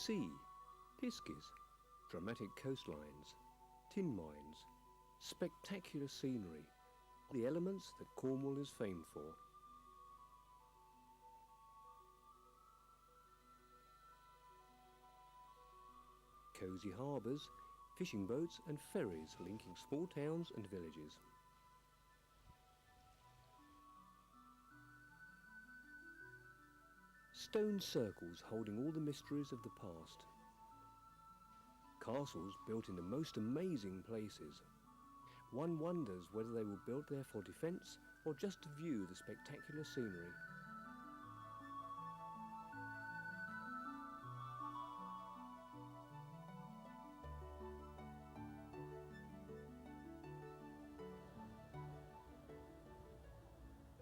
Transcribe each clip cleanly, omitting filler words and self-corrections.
sea, piskies, dramatic coastlines, tin mines, spectacular scenery, the elements that Cornwall is famed for. Cosy harbours, fishing boats and ferries linking small towns and villages. Stone circles holding all the mysteries of the past. Castles built in the most amazing places. One wonders whether they were built there for defence or just to view the spectacular scenery.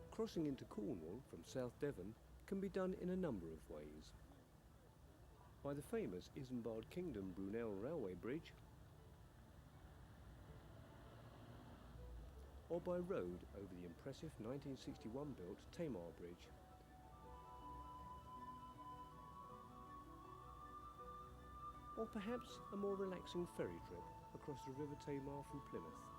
Crossing into Cornwall from South Devon can be done in a number of ways. By the famous Isambard Kingdom Brunel Railway Bridge, or by road over the impressive 1961 built Tamar Bridge. Or perhaps a more relaxing ferry trip across the River Tamar from Plymouth.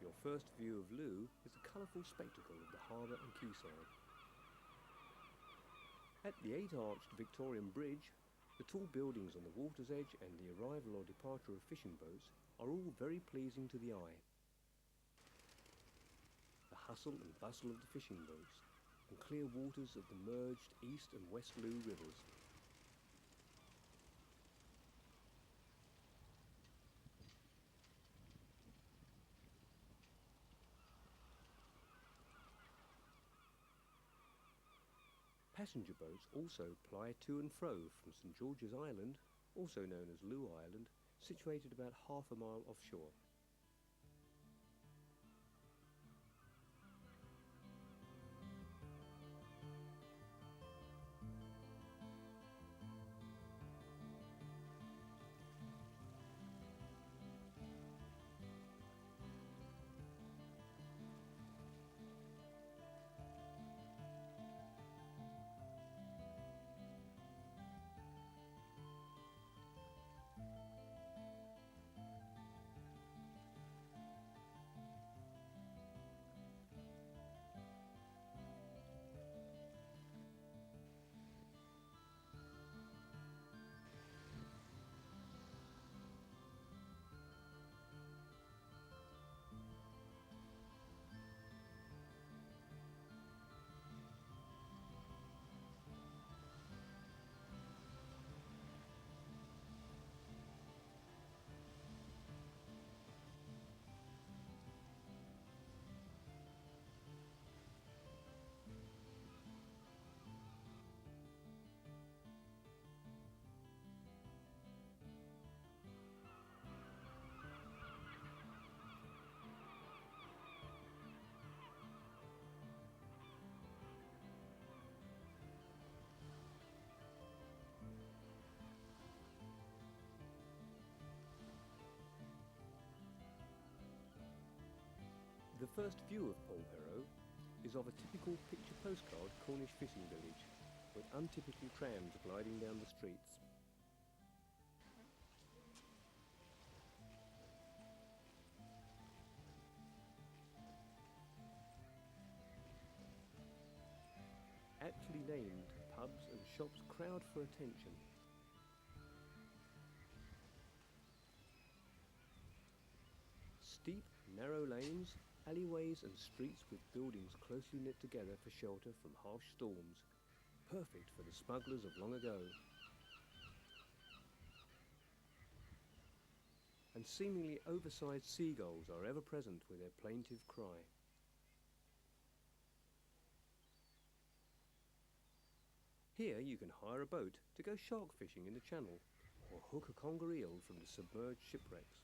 Your first view of Looe is the colourful spectacle of the harbour and quayside. At the 8-arched Victorian bridge, the tall buildings on the water's edge and the arrival or departure of fishing boats are all very pleasing to the eye. The hustle and bustle of the fishing boats and clear waters of the merged East and West Looe rivers. Passenger boats also ply to and fro from St George's Island, also known as Looe Island, situated about half a mile offshore. The first view of Polperro is of a typical picture postcard Cornish fishing village, with untypical trams gliding down the streets. Aptly named pubs and shops crowd for attention. Steep, narrow lanes, alleyways and streets with buildings closely knit together for shelter from harsh storms, perfect for the smugglers of long ago. And seemingly oversized seagulls are ever present with their plaintive cry. Here you can hire a boat to go shark fishing in the channel or hook a conger eel from the submerged shipwrecks.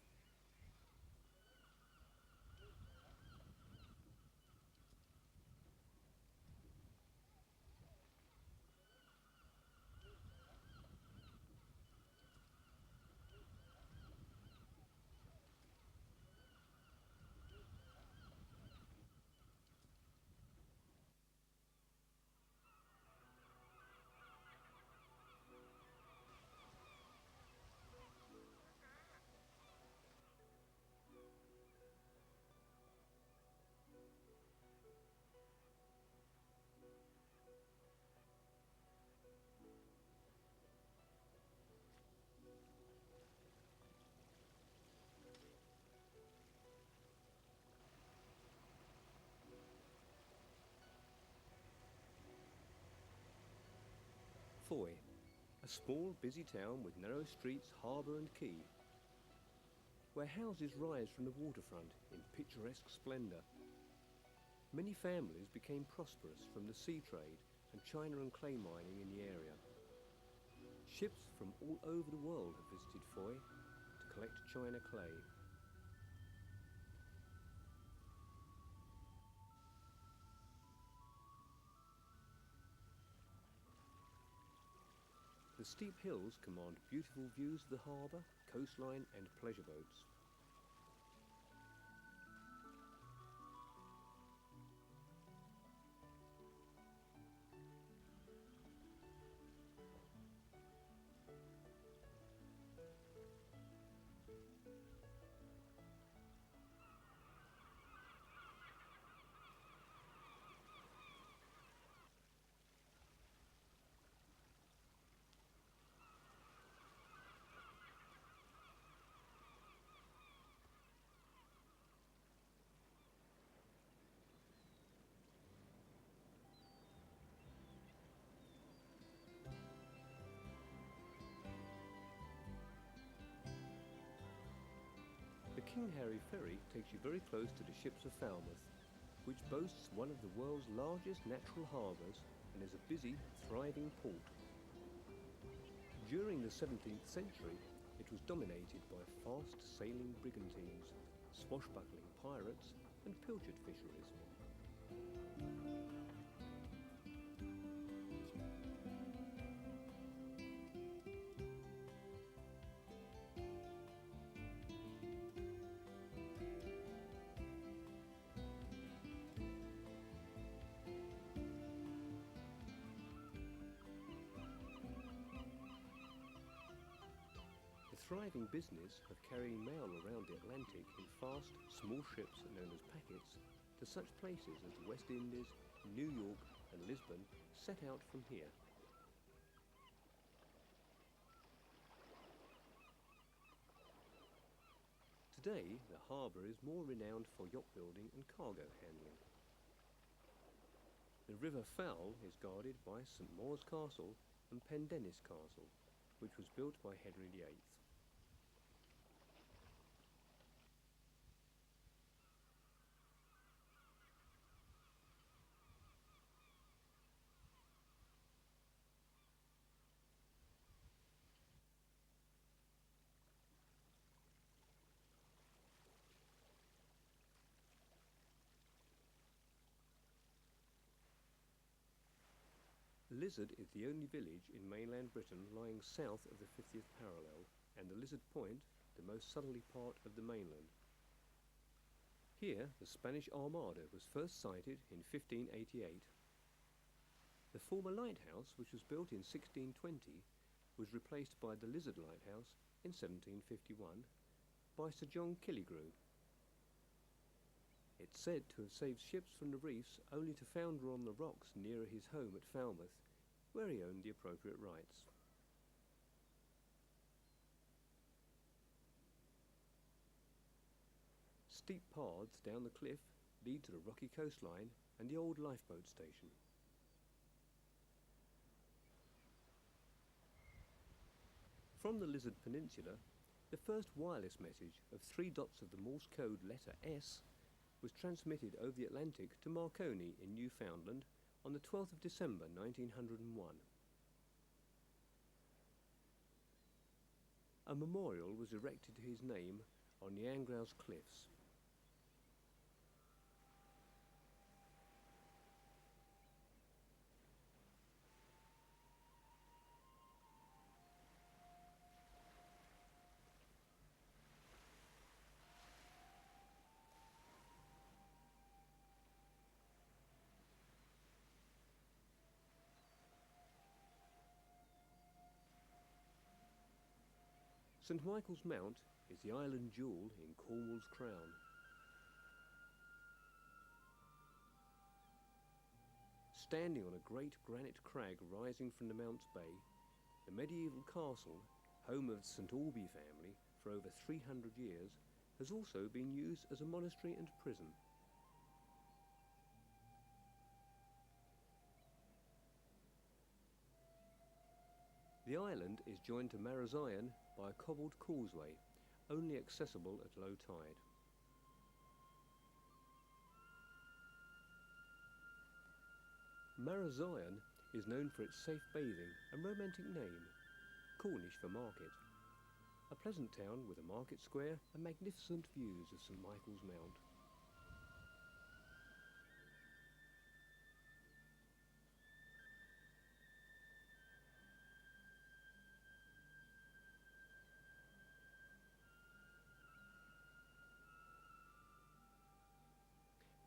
Foy, a small, busy town with narrow streets, harbour and quay, where houses rise from the waterfront in picturesque splendour. Many families became prosperous from the sea trade and china and clay mining in the area. Ships from all over the world have visited Foy to collect china clay. The steep hills command beautiful views of the harbour, coastline and pleasure boats. The King Harry ferry takes you very close to the ships of Falmouth, which boasts one of the world's largest natural harbours and is a busy, thriving port. During the 17th century, it was dominated by fast-sailing brigantines, swashbuckling pirates and pilchard fisheries. The thriving business of carrying mail around the Atlantic in fast, small ships known as packets to such places as the West Indies, New York and Lisbon set out from here. Today, the harbour is more renowned for yacht building and cargo handling. The River Fowl is guarded by St Maur's Castle and Pendennis Castle, which was built by Henry VIII. Lizard is the only village in mainland Britain lying south of the 50th parallel, and the Lizard Point, the most southerly part of the mainland. Here, the Spanish Armada was first sighted in 1588. The former lighthouse, which was built in 1620, was replaced by the Lizard Lighthouse in 1751 by Sir John Killigrew. It's said to have saved ships from the reefs only to founder on the rocks nearer his home at Falmouth, where he owned the appropriate rights. Steep paths down the cliff lead to the rocky coastline and the old lifeboat station. From the Lizard Peninsula, the first wireless message of 3 dots of the Morse code letter S was transmitted over the Atlantic to Marconi in Newfoundland on the 12th of December 1901. A memorial was erected to his name on Nyangrow's cliffs. St Michael's Mount is the island jewel in Cornwall's crown. Standing on a great granite crag rising from the Mount's Bay, the medieval castle, home of the St Albans family for over 300 years, has also been used as a monastery and prison. The island is joined to Marazion by a cobbled causeway, only accessible at low tide. Marazion is known for its safe bathing and romantic name, Cornish for market. A pleasant town with a market square and magnificent views of St Michael's Mount.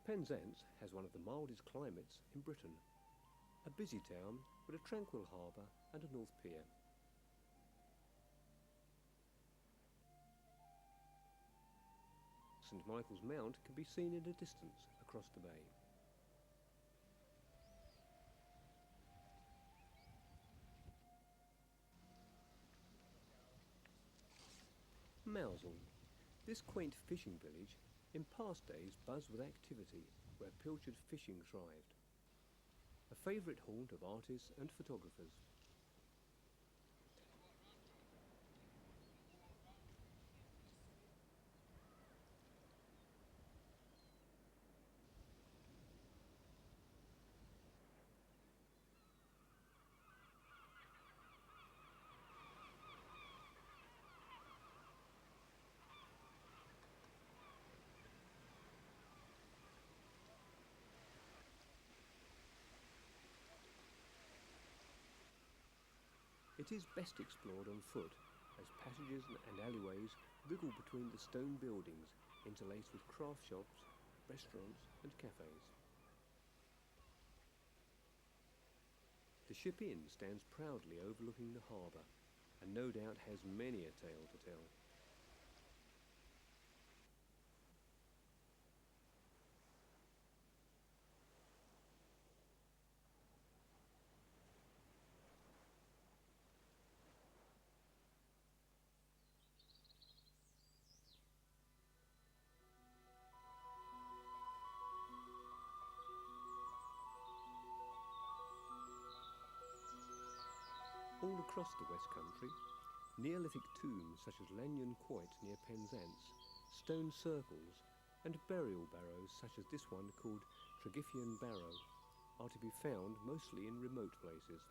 Penzance has one of the mildest climates in Britain. A busy town with a tranquil harbour and a north pier. St Michael's Mount can be seen in the distance across the bay. Mousehole. This quaint fishing village in past days buzzed with activity where pilchard fishing thrived. A favourite haunt of artists and photographers. It is best explored on foot, as passages and alleyways wriggle between the stone buildings interlaced with craft shops, restaurants and cafes. The Ship Inn stands proudly overlooking the harbour, and no doubt has many a tale to tell. All across the West Country, Neolithic tombs such as Lanyon Quoit near Penzance, stone circles, and burial barrows such as this one called Tregifian Barrow are to be found mostly in remote places.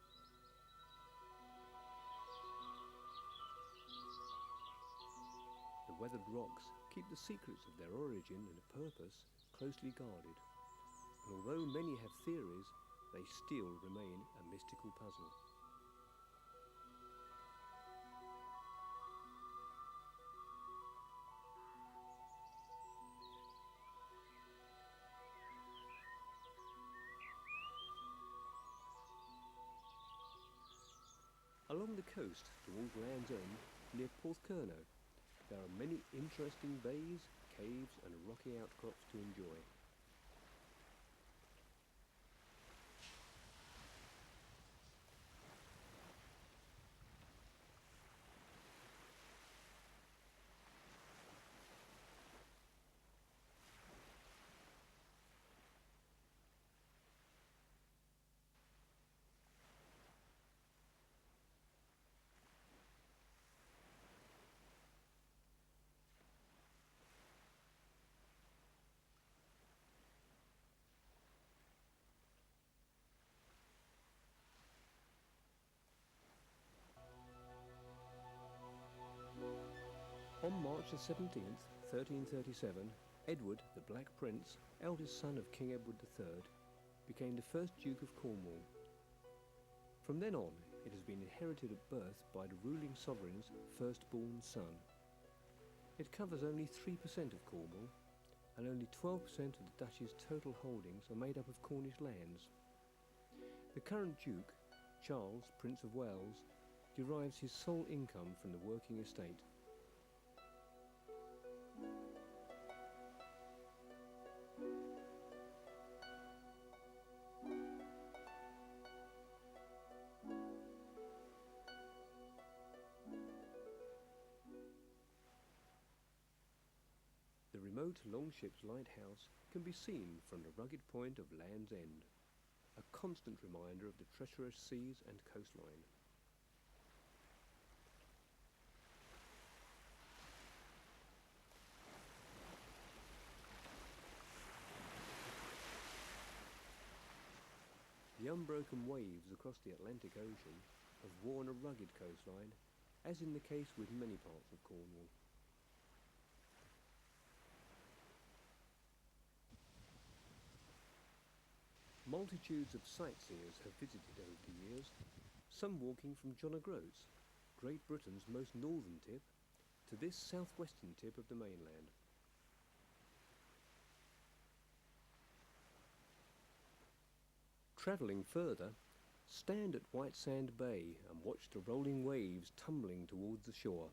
The weathered rocks keep the secrets of their origin and purpose closely guarded, and although many have theories, they still remain a mystical puzzle. Along the coast towards Land's End, near Porthcurno, there are many interesting bays, caves and rocky outcrops to enjoy. March the 17th, 1337, Edward, the Black Prince, eldest son of King Edward III, became the first Duke of Cornwall. From then on, it has been inherited at birth by the ruling sovereign's firstborn son. It covers only 3% of Cornwall, and only 12% of the duchy's total holdings are made up of Cornish lands. The current Duke, Charles, Prince of Wales, derives his sole income from the working estate. The remote Longships lighthouse can be seen from the rugged point of Land's End, a constant reminder of the treacherous seas and coastline. The unbroken waves across the Atlantic Ocean have worn a rugged coastline, as in the case with many parts of Cornwall. Multitudes of sightseers have visited over the years, some walking from John O'Groats, Great Britain's most northern tip, to this southwestern tip of the mainland. Travelling further, stand at Whitesand Bay and watch the rolling waves tumbling towards the shore.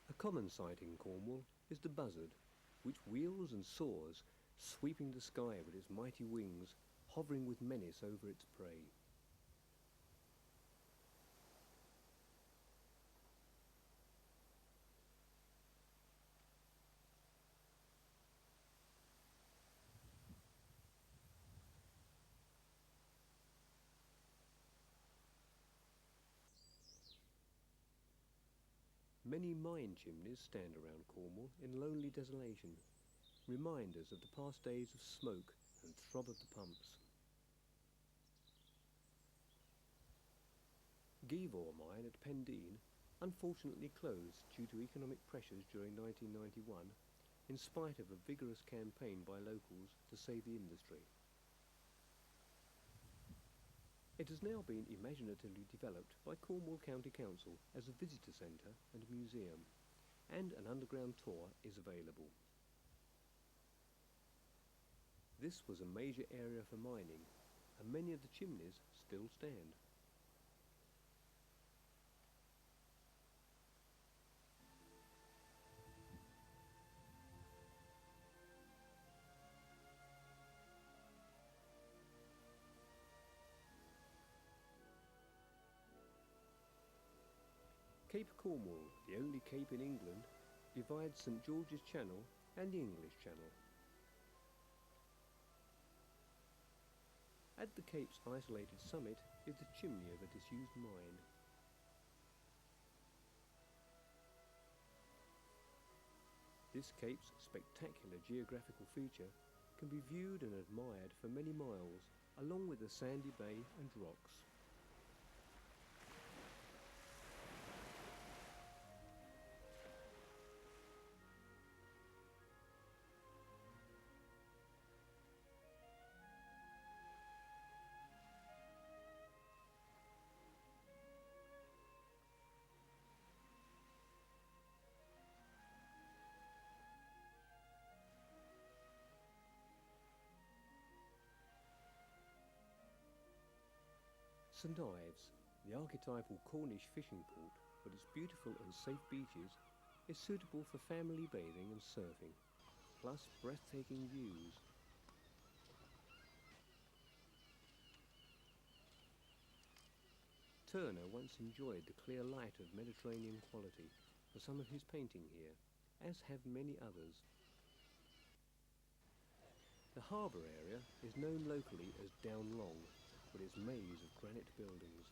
A common sight in Cornwall is the buzzard, which wheels and soars, sweeping the sky with its mighty wings, hovering with menace over its prey. Many mine chimneys stand around Cornwall in lonely desolation, reminders of the past days of smoke and throb of the pumps. Gevor mine at Pendeen unfortunately closed due to economic pressures during 1991, in spite of a vigorous campaign by locals to save the industry. It has now been imaginatively developed by Cornwall County Council as a visitor centre and museum, and an underground tour is available. This was a major area for mining, and many of the chimneys still stand. Cape Cornwall, the only cape in England, divides St George's Channel and the English Channel. At the cape's isolated summit is the chimney of a disused mine. This cape's spectacular geographical feature can be viewed and admired for many miles, along with the sandy bay and rocks. St Ives, the archetypal Cornish fishing port with its beautiful and safe beaches, is suitable for family bathing and surfing, plus breathtaking views. Turner once enjoyed the clear light of Mediterranean quality for some of his painting here, as have many others. The harbour area is known locally as Down Long, with its maze of granite buildings.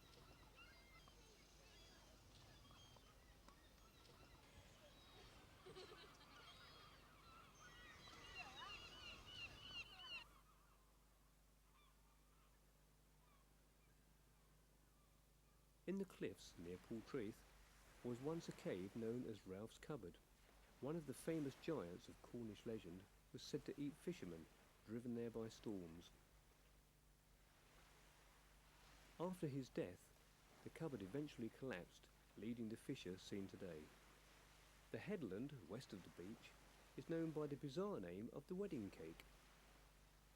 In the cliffs near Portreath was once a cave known as Ralph's Cupboard. One of the famous giants of Cornish legend was said to eat fishermen, driven there by storms. After his death, the cupboard eventually collapsed, leading the fissure seen today. The headland west of the beach is known by the bizarre name of the Wedding Cake.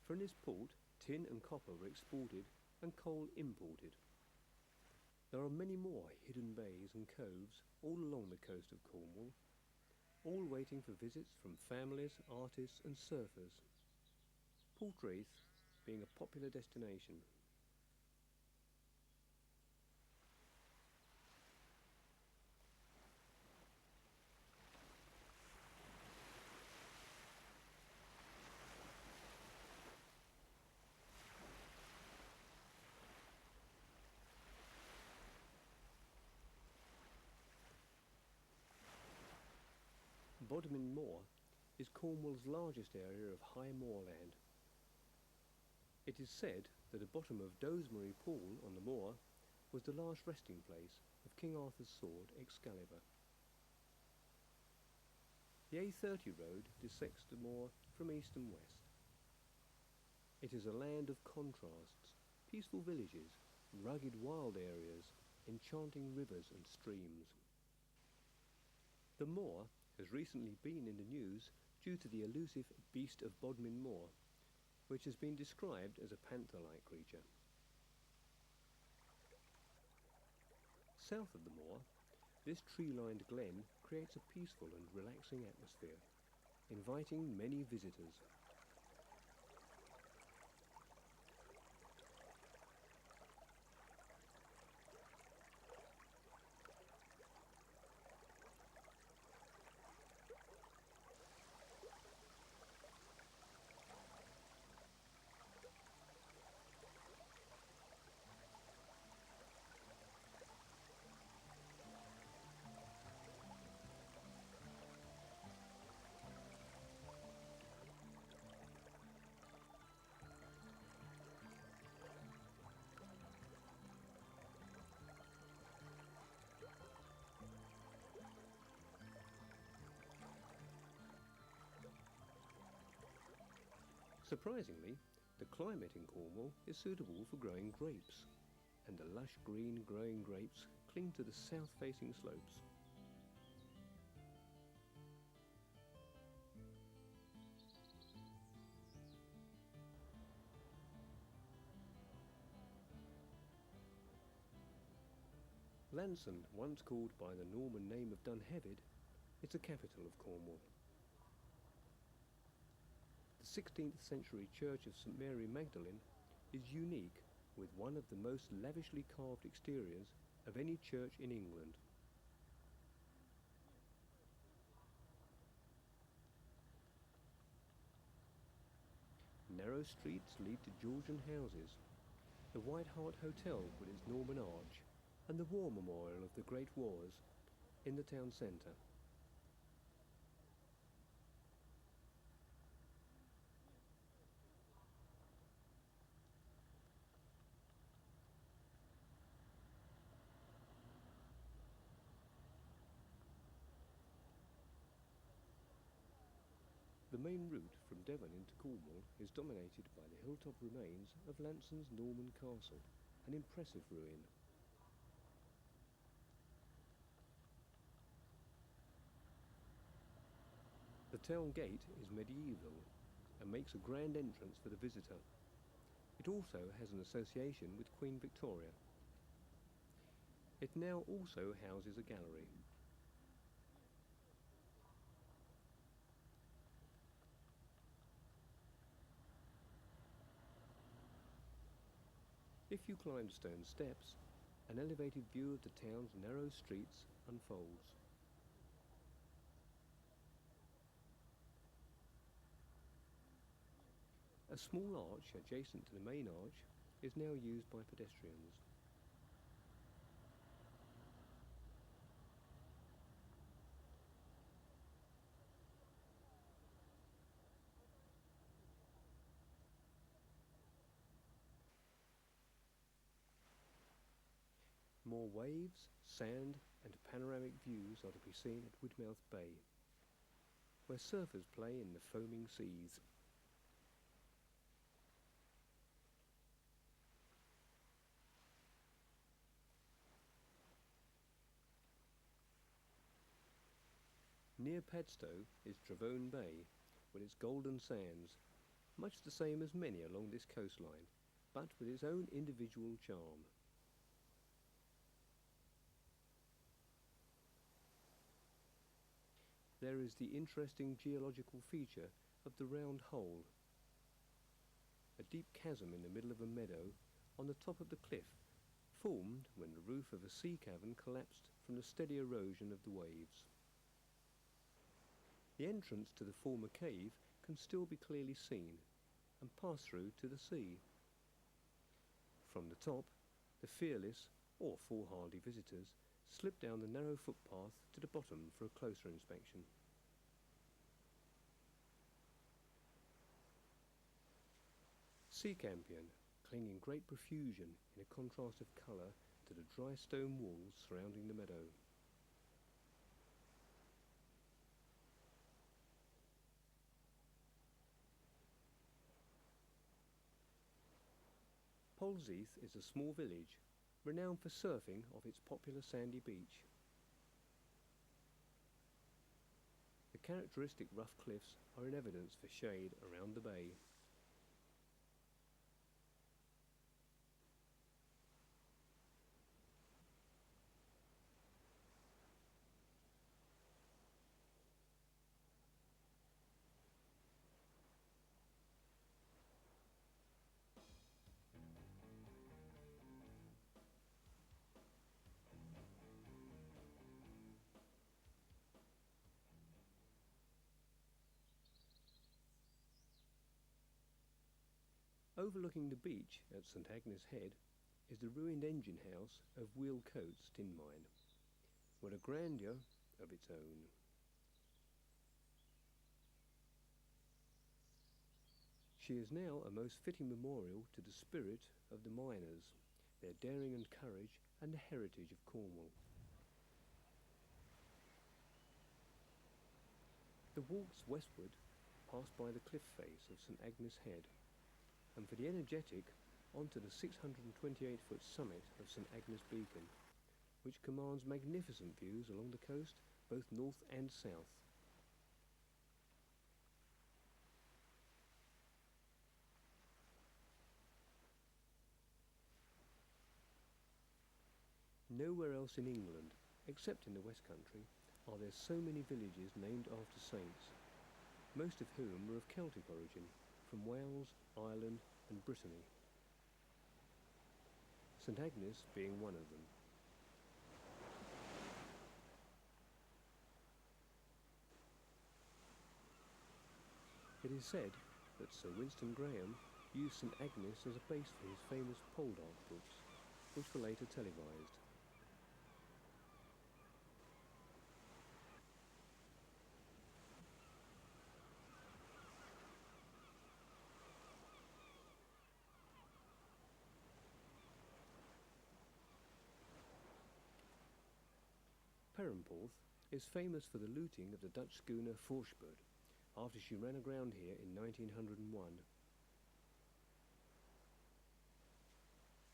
From this port, tin and copper were exported and coal imported. There are many more hidden bays and coves all along the coast of Cornwall, all waiting for visits from families, artists and surfers. Portreath being a popular destination. Bodmin Moor is Cornwall's largest area of high moorland. It is said that the bottom of Dowsbury Pool on the moor was the last resting place of King Arthur's sword Excalibur. The A30 road dissects the moor from east and west. It is a land of contrasts, peaceful villages, rugged wild areas, enchanting rivers and streams. The moor has recently been in the news due to the elusive beast of Bodmin Moor, which has been described as a panther-like creature. South of the moor, this tree-lined glen creates a peaceful and relaxing atmosphere, inviting many visitors. Surprisingly, the climate in Cornwall is suitable for growing grapes, and the lush green growing grapes cling to the south-facing slopes. Lanson, once called by the Norman name of Dunheved, is the capital of Cornwall. The 16th century church of St Mary Magdalene is unique, with one of the most lavishly carved exteriors of any church in England. Narrow streets lead to Georgian houses, the White Hart Hotel with its Norman arch, and the War Memorial of the Great Wars in the town centre. The main route from Devon into Cornwall is dominated by the hilltop remains of Lanson's Norman Castle, an impressive ruin. The town gate is medieval and makes a grand entrance for the visitor. It also has an association with Queen Victoria. It now also houses a gallery. If you climb stone steps, an elevated view of the town's narrow streets unfolds. A small arch adjacent to the main arch is now used by pedestrians. More waves, sand and panoramic views are to be seen at Widmouth Bay, where surfers play in the foaming seas. Near Padstow is Travone Bay, with its golden sands, much the same as many along this coastline, but with its own individual charm. There is the interesting geological feature of the round hole, a deep chasm in the middle of a meadow on the top of the cliff, formed when the roof of a sea cavern collapsed from the steady erosion of the waves. The entrance to the former cave can still be clearly seen and pass through to the sea. From the top, the fearless or foolhardy visitors slip down the narrow footpath to the bottom for a closer inspection. Sea campion cling in great profusion in a contrast of colour to the dry stone walls surrounding the meadow. Polzeath is a small village renowned for surfing off its popular sandy beach. The characteristic rough cliffs are in evidence for shade around the bay. Overlooking the beach at St Agnes Head is the ruined engine house of Wheel Coats tin mine, with a grandeur of its own. She is now a most fitting memorial to the spirit of the miners, their daring and courage, and the heritage of Cornwall. The walks westward pass by the cliff face of St Agnes Head, and for the energetic onto the 628-foot summit of St Agnes Beacon, which commands magnificent views along the coast, both north and south. Nowhere else in England, except in the West Country, are there so many villages named after saints, most of whom were of Celtic origin, from Wales, Ireland and Brittany, St Agnes being one of them. It is said that Sir Winston Graham used St Agnes as a base for his famous Poldark books, which were later televised. Perranporth is famous for the looting of the Dutch schooner Voorspoed after she ran aground here in 1901.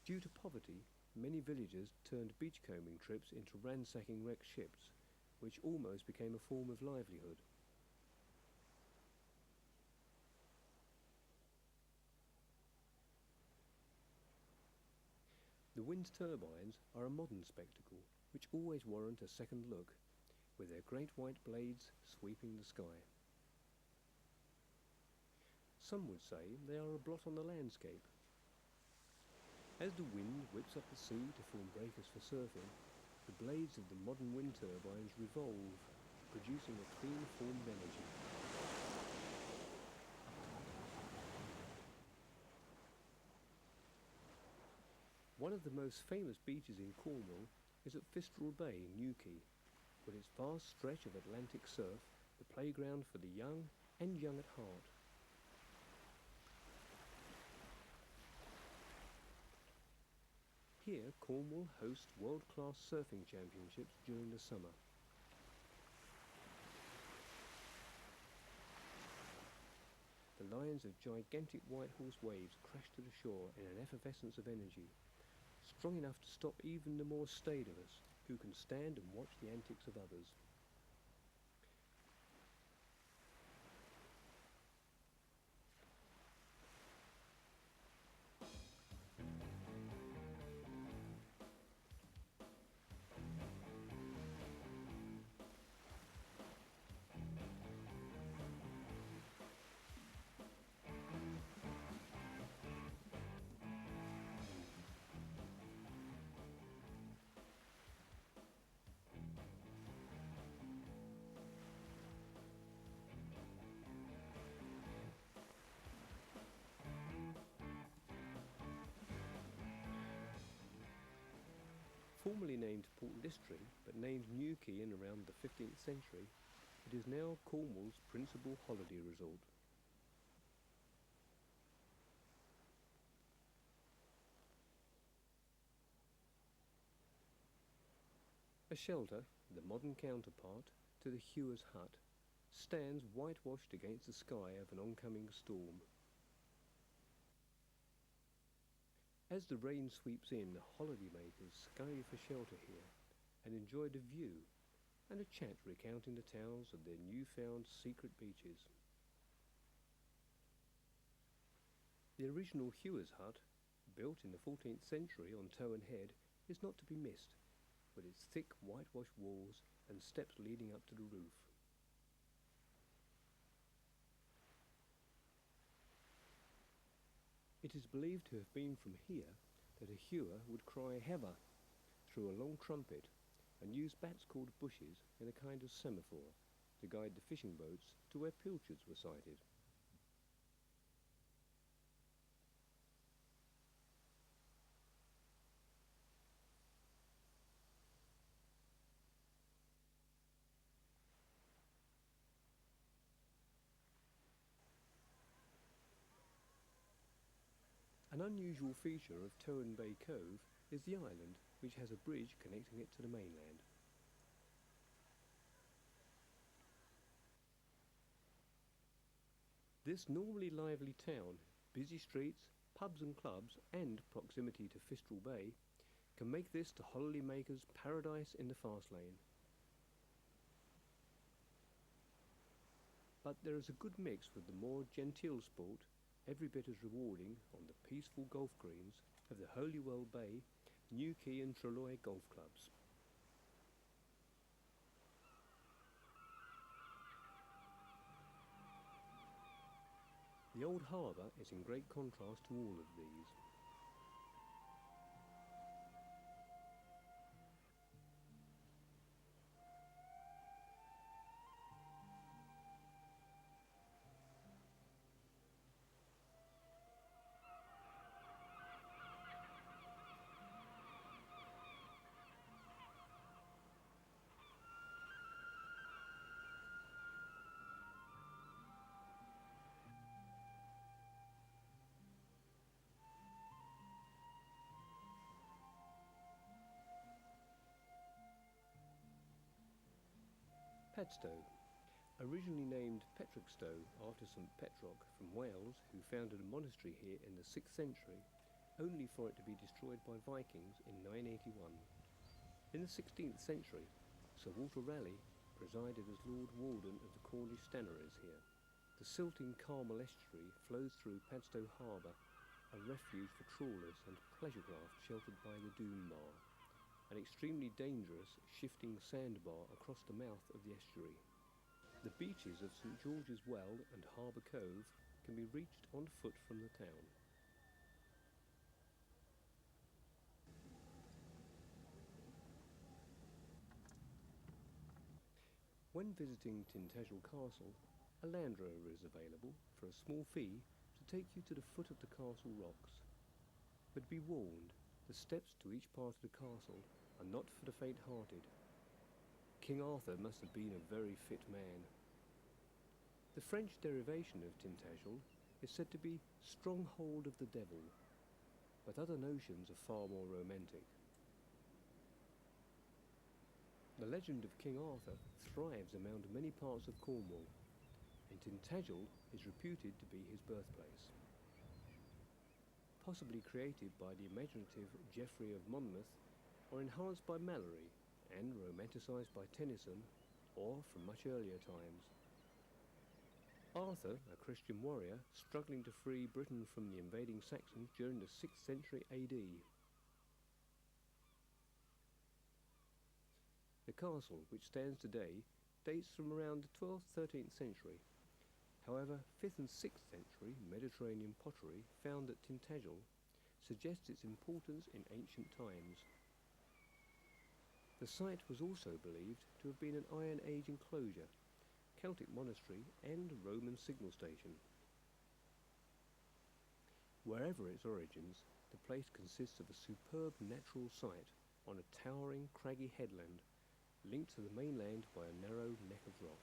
Due to poverty, many villagers turned beachcombing trips into ransacking wrecked ships, which almost became a form of livelihood. The wind turbines are a modern spectacle which always warrant a second look, with their great white blades sweeping the sky. Some would say they are a blot on the landscape. As the wind whips up the sea to form breakers for surfing, the blades of the modern wind turbines revolve, producing a clean form of energy. One of the most famous beaches in Cornwall is at Fistral Bay in Newquay, with its vast stretch of Atlantic surf, the playground for the young and young at heart. Here, Cornwall hosts world-class surfing championships during the summer. The lines of gigantic white horse waves crash to the shore in an effervescence of energy, strong enough to stop even the more staid of us, who can stand and watch the antics of others. Formerly named Port Listring, but named Newquay in around the 15th century, it is now Cornwall's principal holiday resort. A shelter, the modern counterpart to the hewer's hut, stands whitewashed against the sky of an oncoming storm. As the rain sweeps in, holidaymakers scurry for shelter here and enjoy the view and a chat recounting the tales of their newfound secret beaches. The original hewer's hut, built in the 14th century on Towan Head, is not to be missed, with its thick whitewashed walls and steps leading up to the roof. It is believed to have been from here that a hewer would cry "heather" through a long trumpet and use bats called bushes in a kind of semaphore to guide the fishing boats to where pilchards were sighted. An unusual feature of Towan Bay Cove is the island, which has a bridge connecting it to the mainland. This normally lively town, busy streets, pubs and clubs, and proximity to Fistral Bay can make this the holidaymaker's paradise in the fast lane. But there is a good mix with the more genteel sport, every bit as rewarding, on the peaceful golf greens of the Holywell Bay, Newquay and Trelawney golf clubs. The old harbour is in great contrast to all of these. Padstow, originally named Petrogstow after St Petroc from Wales, who founded a monastery here in the 6th century, only for it to be destroyed by Vikings in 981. In the 16th century, Sir Walter Raleigh presided as Lord Warden of the Cornish stannaries here. The silting Carmel estuary flows through Padstow Harbour, a refuge for trawlers and pleasure craft sheltered by the Doom Bar, an extremely dangerous shifting sandbar across the mouth of the estuary. The beaches of St George's Well and Harbour Cove can be reached on foot from the town. When visiting Tintagel Castle, a Land Rover is available for a small fee to take you to the foot of the castle rocks. But be warned, The steps to each part of the castle are not for the faint-hearted. King Arthur must have been a very fit man. The French derivation of Tintagel is said to be stronghold of the devil, but other notions are far more romantic. The legend of King Arthur thrives among many parts of Cornwall, and Tintagel is reputed to be his birthplace. Possibly created by the imaginative Geoffrey of Monmouth, or enhanced by Malory, and romanticised by Tennyson, or from much earlier times. Arthur, a Christian warrior, struggling to free Britain from the invading Saxons during the 6th century AD. The castle, which stands today, dates from around the 12th-13th century. However, 5th and 6th century Mediterranean pottery found at Tintagel suggests its importance in ancient times. The site was also believed to have been an Iron Age enclosure, Celtic monastery and Roman signal station. Wherever its origins, the place consists of a superb natural site on a towering craggy headland linked to the mainland by a narrow neck of rock.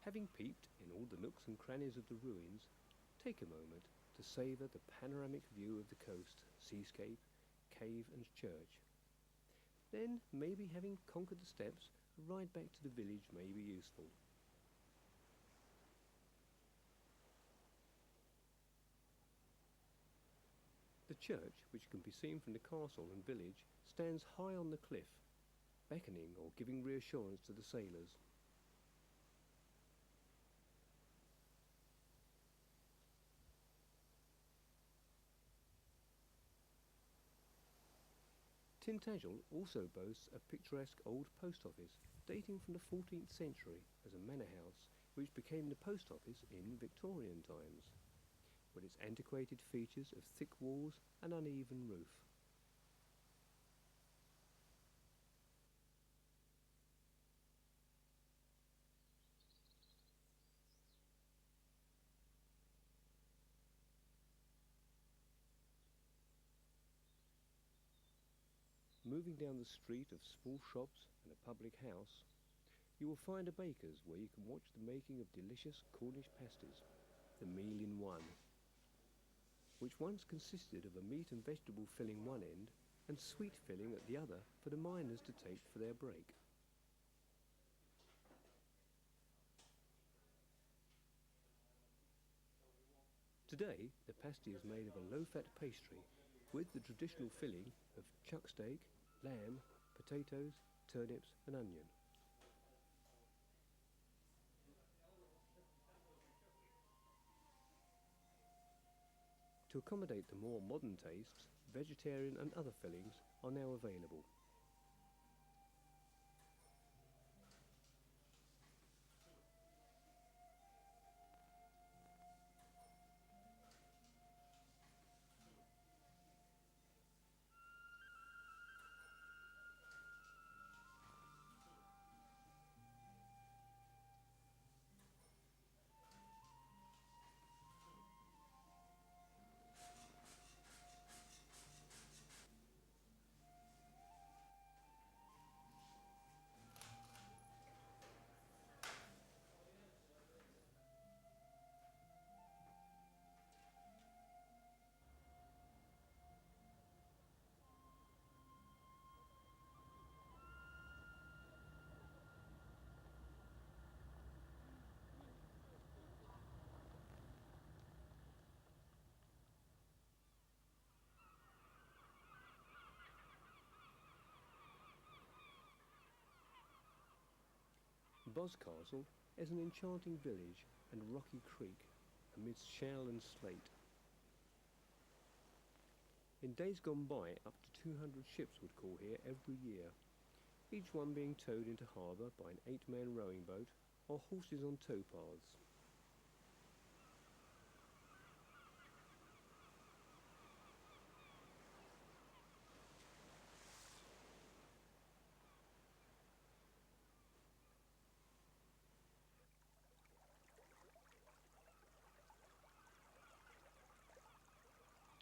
Having peeped in all the nooks and crannies of the ruins, take a moment to savour the panoramic view of the coast, seascape, cave and church. Then, maybe having conquered the steps, a ride back to the village may be useful. The church, which can be seen from the castle and village, stands high on the cliff, beckoning or giving reassurance to the sailors. Tintagel also boasts a picturesque old post office dating from the 14th century as a manor house which became the post office in Victorian times, with its antiquated features of thick walls and uneven roof. Moving down the street of small shops and a public house, you will find a baker's where you can watch the making of delicious Cornish pasties, the meal in one, which once consisted of a meat and vegetable filling one end and sweet filling at the other for the miners to take for their break. Today, the pasty is made of a low-fat pastry with the traditional filling of chuck steak, lamb, potatoes, turnips and onion. To accommodate the more modern tastes, vegetarian and other fillings are now available. Boscastle is an enchanting village and rocky creek amidst shale and slate. In days gone by, up to 200 ships would call here every year, each one being towed into harbour by an 8-man rowing boat or horses on towpaths.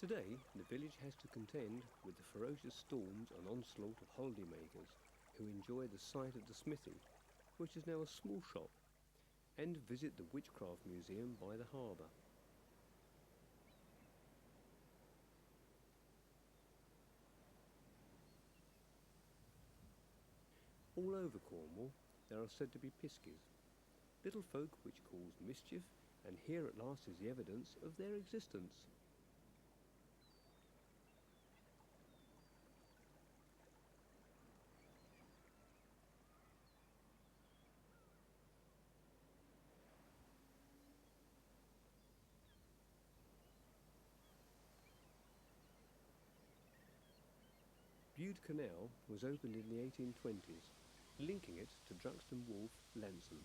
Today, the village has to contend with the ferocious storms and onslaught of holidaymakers who enjoy the sight of the smithy, which is now a small shop, and visit the Witchcraft Museum by the harbour. All over Cornwall there are said to be piskies, little folk which cause mischief, and here at last is the evidence of their existence. Bude Canal was opened in the 1820s, linking it to Druxton Wharf, Lanson.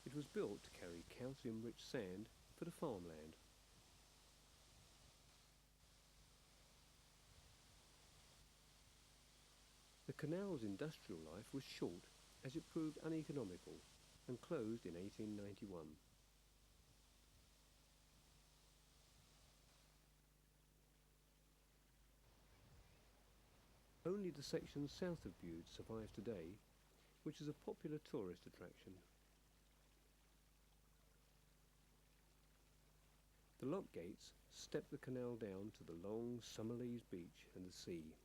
It was built to carry calcium-rich sand for the farmland. The canal's industrial life was short, as it proved uneconomical, and closed in 1891. Only the section south of Bude survives today, which is a popular tourist attraction. The lock gates step the canal down to the long Summerlees beach and the sea.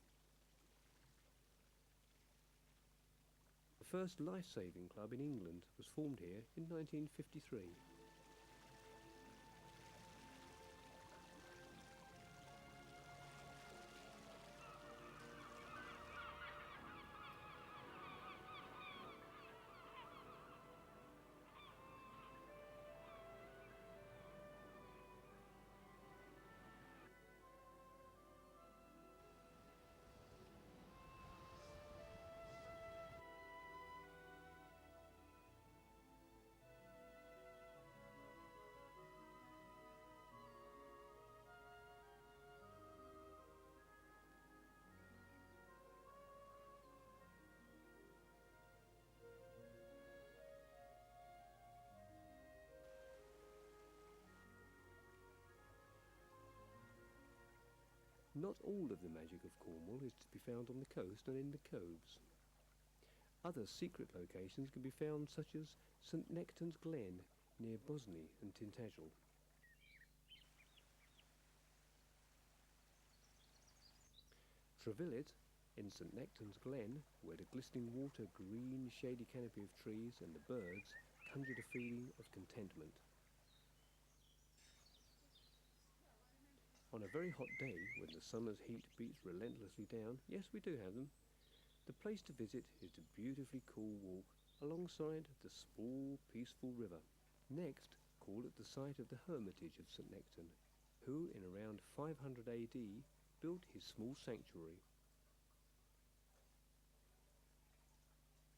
The first life-saving club in England was formed here in 1953. Not all of the magic of Cornwall is to be found on the coast and in the coves. Other secret locations can be found, such as St Nectan's Glen near Bosney and Tintagel. Trevillet in St Nectan's Glen, where the glistening water, green shady canopy of trees and the birds conjured a feeling of contentment. On a very hot day, when the summer's heat beats relentlessly down, yes, we do have them, the place to visit is the beautifully cool walk alongside the small, peaceful river. Next, call at the site of the hermitage of St Nectan, who in around 500 AD built his small sanctuary.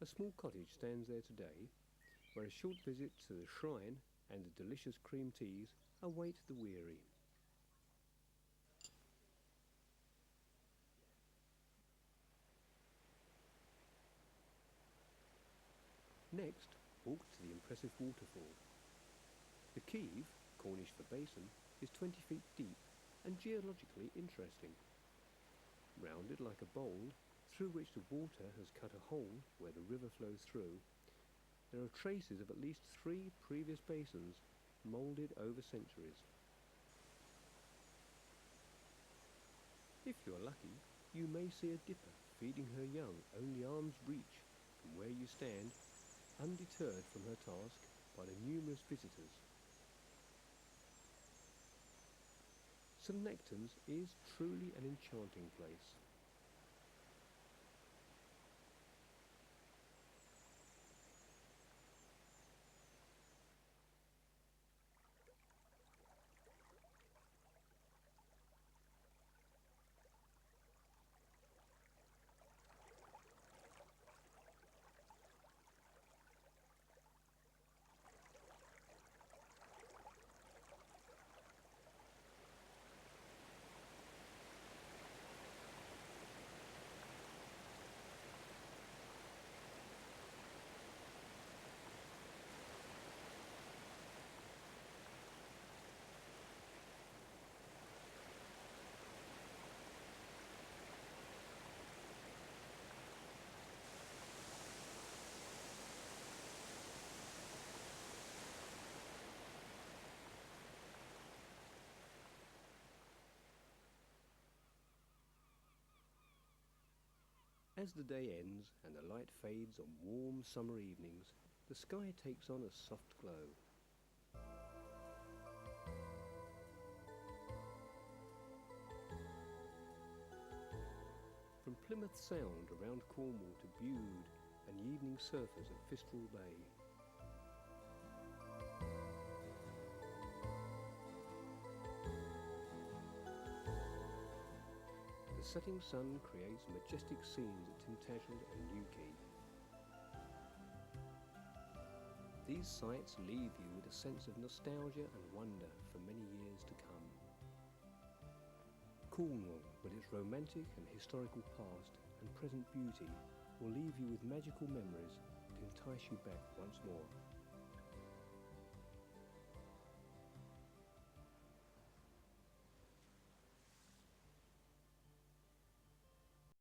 A small cottage stands there today, where a short visit to the shrine and the delicious cream teas await the weary. Next, walk to the impressive waterfall. The Keeve, Cornish for basin, is 20 feet deep and geologically interesting. Rounded like a bowl, through which the water has cut a hole where the river flows through, there are traces of at least 3 previous basins moulded over centuries. If you are lucky, you may see a dipper feeding her young only arm's reach from where you stand, undeterred from her task by the numerous visitors. St Nectan's is truly an enchanting place. As the day ends and the light fades on warm summer evenings, the sky takes on a soft glow. From Plymouth Sound around Cornwall to Bude and the evening surfers at Fistral Bay. The setting sun creates majestic scenes at Tintagel and Newquay. These sights leave you with a sense of nostalgia and wonder for many years to come. Cornwall, with its romantic and historical past and present beauty, will leave you with magical memories to entice you back once more.